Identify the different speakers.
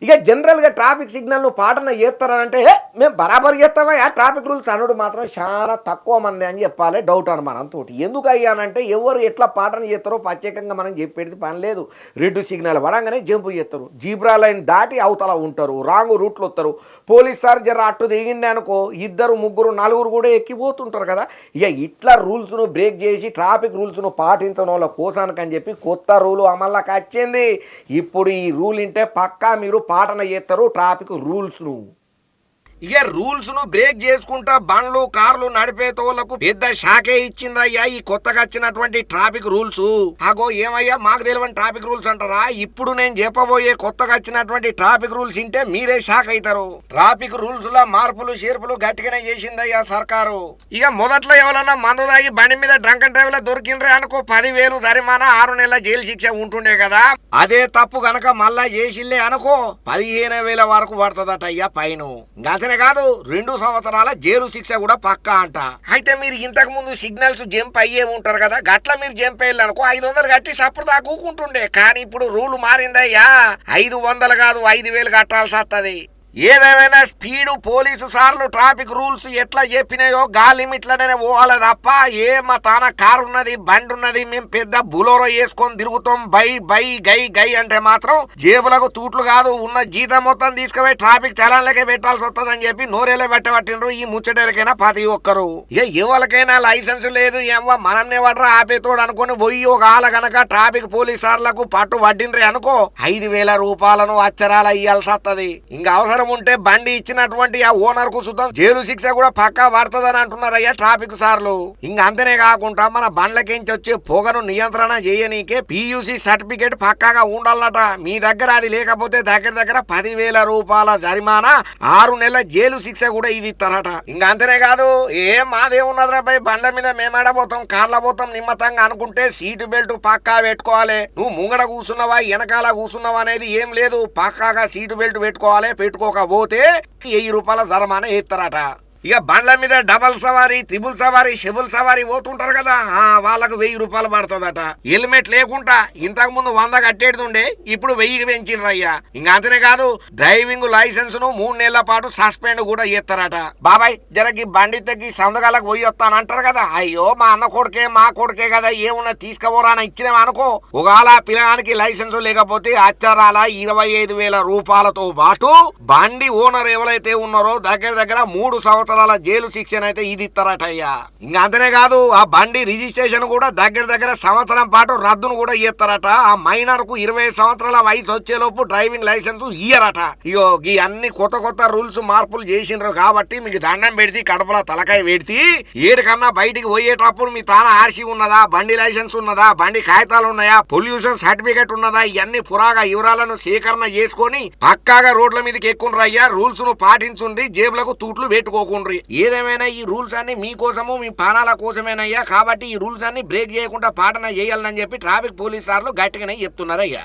Speaker 1: ఇక జనరల్గా ట్రాఫిక్ సిగ్నల్ను పాటన చేస్తారనంటే మేము బరాబర్ చేస్తామా ట్రాఫిక్ రూల్స్ అనుడు మాత్రం చాలా తక్కువ మంది అని చెప్పాలి డౌట్ అనుమానంతో. ఎందుకు అయ్యానంటే ఎవరు ఎట్లా పాటన చేస్తారో ప్రత్యేకంగా మనం చెప్పేది పని లేదు. రెడ్ సిగ్నల్ పడంగానే జంపు చేస్తారు, జీబ్రా లైన్ దాటి అవతల ఉంటారు, రాంగ్ రూట్లో వస్తారు. పోలీస్ సార్ జర అట్టు దిగిండే అనుకో ఇద్దరు ముగ్గురు నలుగురు కూడా ఎక్కిపోతుంటారు కదా. ఇక ఇట్లా రూల్స్ను బ్రేక్ చేసి ట్రాఫిక్ రూల్స్ను పాటించడం వాళ్ళ కోసానికి అని చెప్పి కొత్త రూలు అమల్లోకి వచ్చింది. ఇప్పుడు ఈ రూల్ ఇంటే పక్కా మీరు పాటన చేస్తారు ట్రాఫిక్ రూల్స్ను. ఇక రూల్స్ ను బ్రేక్ చేసుకుంటా బండ్లు కార్లు నడిపేతోళ్లకు పెద్ద షాకే ఇచ్చిందయ్యా ఈ కొత్తగా వచ్చినటువంటి ట్రాఫిక్ రూల్స్. అగో ఏమయ్యా మాకు తెలియని ట్రాఫిక్ రూల్స్ అంటారా? ఇప్పుడు నేను చెప్పబోయే కొత్తగా వచ్చినటువంటి ట్రాఫిక్ రూల్స్ ఇంటే మీరే షాక్ అవుతారు. ట్రాఫిక్ రూల్స్ లో మార్పులు చేర్పులు గట్టిగానే చేసిందయ్యా సర్కారు. ఇక మొదట్లో ఎవరన్నా మందు తాగి బండి మీద డ్రంక్ అండ్ డ్రైవ్ లో దొరికిండ్రే అనుకో 10,000 జరిమానా 6 నెలల జైలు శిక్ష ఉంటుండే కదా. అదే తప్పు గనక మళ్ళా చేసిల్లే అనుకో 15,000 వరకు పడుతుందట అయ్యా ఫైన్. కాదు 2 సంవత్సరాల జైలు శిక్ష కూడా పక్కా అంట. అయితే మీరు ఇంతకు ముందు సిగ్నల్స్ జంప్ అయ్యే ఉంటారు కదా, గట్ల మీరు జంప్ అయ్యాలనుకో 500 కట్టి సప్పుడు దాకా కూకుంటుండే. కానీ ఇప్పుడు రూల్ మారిందయ్యా, 500 కాదు 5,000 కట్టాల్సి వస్తుంది. ఏదేమైనా స్పీడు పోలీసు సార్లు ట్రాఫిక్ రూల్స్ ఎట్లా చెప్పినాయో గా లిమిట్లనే పోవాలి తప్ప మా తాన కారు ఉన్నది బండి ఉన్నది మేము పెద్ద బులోరో వేసుకొని తిరుగుతాం బై బై గై గై అంటే మాత్రం జేబులకు తూట్లు కాదు ఉన్న జీతం మొత్తం తీసుకుపోయి ట్రాఫిక్ చలాన్లకే పెట్టాల్సి వస్తుందని చెప్పి నోరేలే పెట్టబట్టిండ్రు ఈ ముచ్చటరికైనా ప్రతి ఒక్కరు. ఎవరికైనా లైసెన్స్ లేదు ఏమో మనల్ని వాడరా ఆపేతోడు అనుకుని పోయి ఒక ఆల గనక ట్రాఫిక్ పోలీస్ సార్లకు పట్టు పట్టిండ్రే అనుకో 5,000 రూపాయలను అచ్చరాల ఇయ్యాల్సి వస్తుంది. ఇంకా అవసరం ఉంటే బండి ఇచ్చినటువంటి ఆ ఓనర్ కు సుతం జైలు శిక్ష కూడా పక్కా పడుతుందని అంటున్నారయ్యా ట్రాఫిక్ సార్లు. ఇంకా అంతనే కాకుండా మన బండ్లకించి వచ్చే పొగను నియంత్రణ చేయనీకే PUC సర్టిఫికేట్ పక్కాగా ఉండాలట. మీ దగ్గర అది లేకపోతే దగ్గర 10,000 రూపాయల జరిమానా 6 నెలల జైలు శిక్ష కూడా ఇది ఇస్తారట. ఇంకా అంతనే కాదు మాదే ఉన్నదిరా పై బండ్ల మీద మేమాడబోతాం కార్ల పోతాం నిమ్మతంగా అనుకుంటే సీటు బెల్ట్ పక్కా పెట్టుకోవాలి. నువ్వు ముంగడ కూర్చున్నావా వెనకాల కూర్చున్నావా అనేది ఏం లేదు, పక్కాగా సీటు బెల్ట్ పెట్టుకోవాలి. పెట్టుకోకపోతే 1,000 రూపాయల జరిమానా వేస్తారట. ఇక బండ్ల మీద డబల్ సవారీ త్రిబుల్ సవారీ షెబుల్ సవారీ పోతుంటారు కదా వాళ్ళకు 1,000 రూపాయలు పడుతుందట. హెల్మెట్ లేకుండా ఇంతకు ముందు 100 కట్టేది ఉండే ఇప్పుడు 1,000కి పెంచిండ్రయ్యా. ఇంకా అంతనే కాదు డ్రైవింగ్ లైసెన్స్ ను 3 నెలల పాటు సస్పెండ్ కూడా చేస్తారట. బాబాయ్ జరకి బండి తగ్గి సందకాలకు పోయి వస్తానంటారు కదా, అయ్యో మా అన్న కొడుకే మా కొడుకే కదా ఏమున్నా తీసుకుపోరా అని ఇచ్చినాం అనుకో ఒకవేళ పిల్లగానికి లైసెన్స్ లేకపోతే అచ్చరాల 25,000 రూపాయలతో పాటు బండి ఓనర్ ఎవరైతే ఉన్నారో దగ్గర 3 సంవత్సరాల జైలు శిక్షణ అయితే ఇది ఇస్తారట అయ్యా. ఇంకా అంతనే కాదు ఆ బండి రిజిస్ట్రేషన్ కూడా దగ్గర సంవత్సరం పాటు రద్దును కూడా ఇస్తారట. ఆ మైనర్ కు 20 సంవత్సరాల వయసు వచ్చేలోపు డ్రైవింగ్ లైసెన్స్ ఇయ్యరట. ఇగో ఈ అన్ని కొత్త రూల్స్ మార్పులు చేసిండ్రు కాబట్టి మీకు దండం పెడితే కడపల తలకాయ పెడితే ఏడికన్నా బయటికి పోయేటప్పుడు మీ తాన ఆర్సీ ఉన్నదా, బండి లైసెన్స్ ఉన్నదా, బండి కాగితాలు ఉన్నాయా, పొల్యూషన్ సర్టిఫికేట్ ఉన్నదా, ఇవన్నీ పురాగా వివరాలను సేకరణ చేసుకొని పక్కాగా రోడ్ల మీదకి ఎక్కుండ్రు అయ్యా. రూల్స్ ను పాటించుండ్రి, జేబులకు తూట్లు పెట్టుకోకుండా. ఏదేమైనా ఈ రూల్స్ అన్ని మీకోసము మీ ప్రాణాల కోసమేనయ్యా. కాబట్టి ఈ రూల్స్ అన్ని బ్రేక్ చేయకుండా పాటన చేయాలని చెప్పి ట్రాఫిక్ పోలీస్ సార్లు గట్టిగానే చెప్తున్నారయ్యా.